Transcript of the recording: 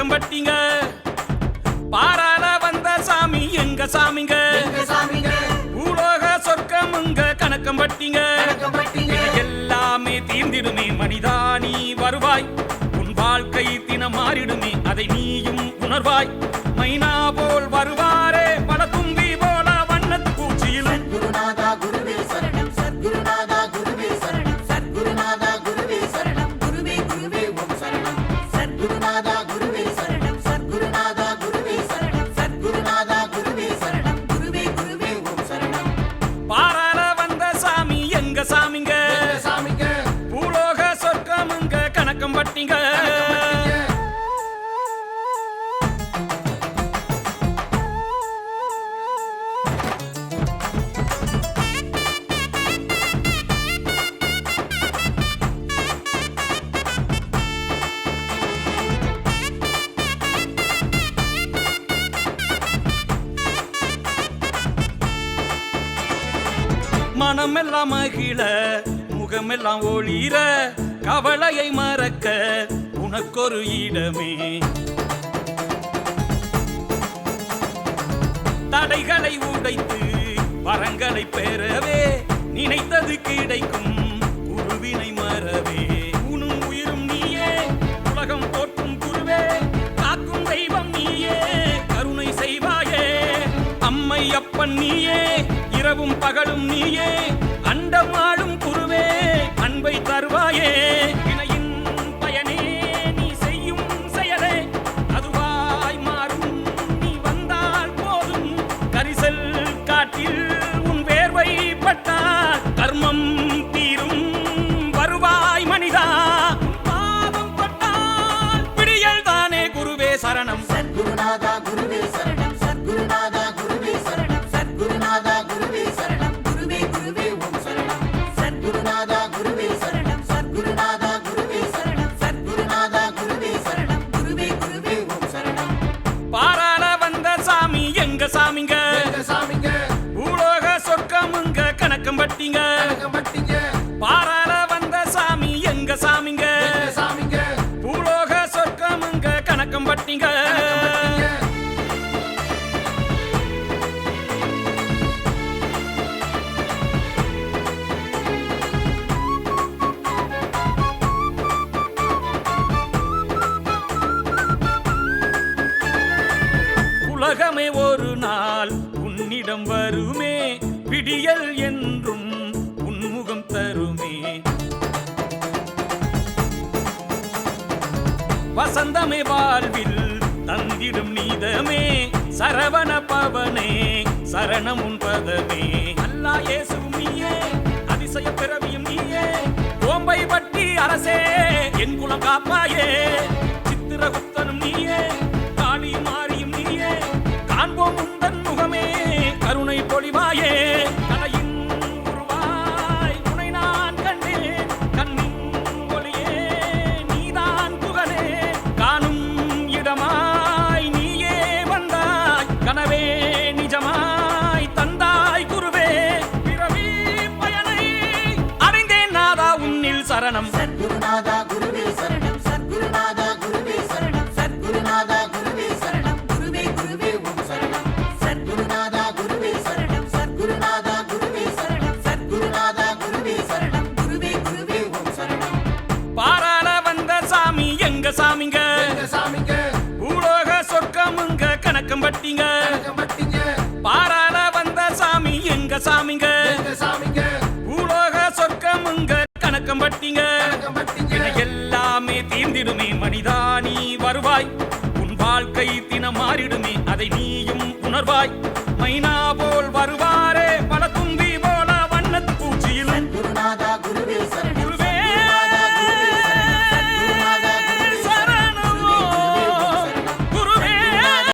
கணக்கம் பட்டிங்க. பாராள வந்த சாமி எங்க சாமிங்க, பூலோக சொர்க்கமுங்க கணக்கம் பட்டிங்க. எல்லாமே தீர்ந்திடுமே மனிதா நீ வருவாய், உன் வாழ்க்கை தினம் மாறிடுமே அதை நீயும் உணர்வாய். மைனா போல் வருவாரே பல தும்பி போல வண்ணத்து பூச்சியிலும். குருநாதா குருவே சரணம், சத்குருநாதா குருவே சரணம், சத்குருநாதா குருவே சரணம், குருவே குருவே ஓம் சரணம். சத்குருநாதா குருவே சரணம், சத்குருநாதா குருவே சரணம், சத்குருநாதா குருவே சரணம், குருவே குருவே ஓம் சரணம். பாராள வந்த சாமி எங்க சாமிங்க, பூலோக சொர்க்கமுங்க கணக்கம் பட்டிங்க. மனமெல்லாம் மகிழ முகமெல்லாம் ஒளிர, கவலையை மறக்க உனக்கொரு இடமே. தடைகளை உடைத்து வரங்களை பெறவே, நினைத்தது கிடைக்கும் குருவினை மறவே. உனும் உயிரும் நீயே, உலகம் போற்றும் குருவே, காக்கும் தெய்வம் நீயே, கருணை செய்வாயே. அம்மை அப்பன் நீயே, இரவும் பகலும் நீயே, அண்டமாடும் குருவே அன்பை தருவாயே. வினையின் பயனே நீ செய்யும் செயலே அதுவாய் மாறும், நீ வந்தால் போதும். கரிசல் காட்டில் உன் வேர்வை பட்டால் கர்மம் தீரும், வருவாய் மனிதா. பாதம் பட்டால் பிடியல் தானே குருவே சரணம். சத்குருநாதா குருவே சரணம், சத்குருநாதா குருவே சரணம், சத்குருநாதா குருவே சரணம், குருவே குருவே ஓம் சரணம். சத்குருநாதா குருவே சரணம், சத்குருநாதா குருவே சரணம், சத்குருநாதா குருவே சரணம், குருவே குருவே ஓம் சரணம். பாராள வந்த சாமி எங்க சாமிங்க, பூலோக சொர்க்கமுங்க கணக்கம் பட்டிங்க. பாராள வந்த சாமி எங்க சாமிங்க, பூலோக சொர்க்கமுங்க கணக்கம் பட்டிங்க. உலகமே ஒரு நாள் உன்னிடம் வருமே, விடியல் என்றும் உன்முகம் தருமே. வசந்தமே வாழ்வில் தந்திடும் நீதமே, சரவண பவனே சரணம் உன் பதமே. அல்லா இயேசுவும் நீயே, அதிசய பிறவியும் நீயே, கோம்பை பட்டி அரசே என் குலம் காப்பாயே. சித்திரகுப்தனும் நீயே, காளி மாரியும் நீயே, காண்போம் உந்தன் முகமே கருணை பொழிவாயே. கலையின் உருவாய் உனை நான் கண்டேன், கண்ணின் ஒளியே நீதான் புகழே. காணும் இடமாய் நீயே வந்தாய், கனவே நிஜமாய் தந்தாய் குருவே. பிறவி பயனை அறிந்தேன் நாதா உன்னில் சரணம். சத்குருநாதா குருவே சரணம், சத்குருநாதா குருவே சரணம், சத்குருநாதா குருவே சரணம், குருவே குருவே ஓம் சரணம். சத்குருநாதா குருவே சரணம், சத்குருநாதா குருவே சரணம், சத்குருநாதா குருவே சரணம், குருவே குருவே ஓம் சரணம். பாராள வந்த சாமி எங்க சாமிங்க, பூலோக சொர்க்கமுங்க கணக்கம் பட்டிங்க. பாராள வந்த சாமி எங்க சாமிங்க, பூலோக சொர்க்கமுங்க கணக்கம் பட்டிங்க. எல்லாமே தீர்ந்திடுமே மனிதா நீ வருவாய், உன் வாழ்க்கை தினம் மாறிடுமே அதை நீயும் உணர்வாய்.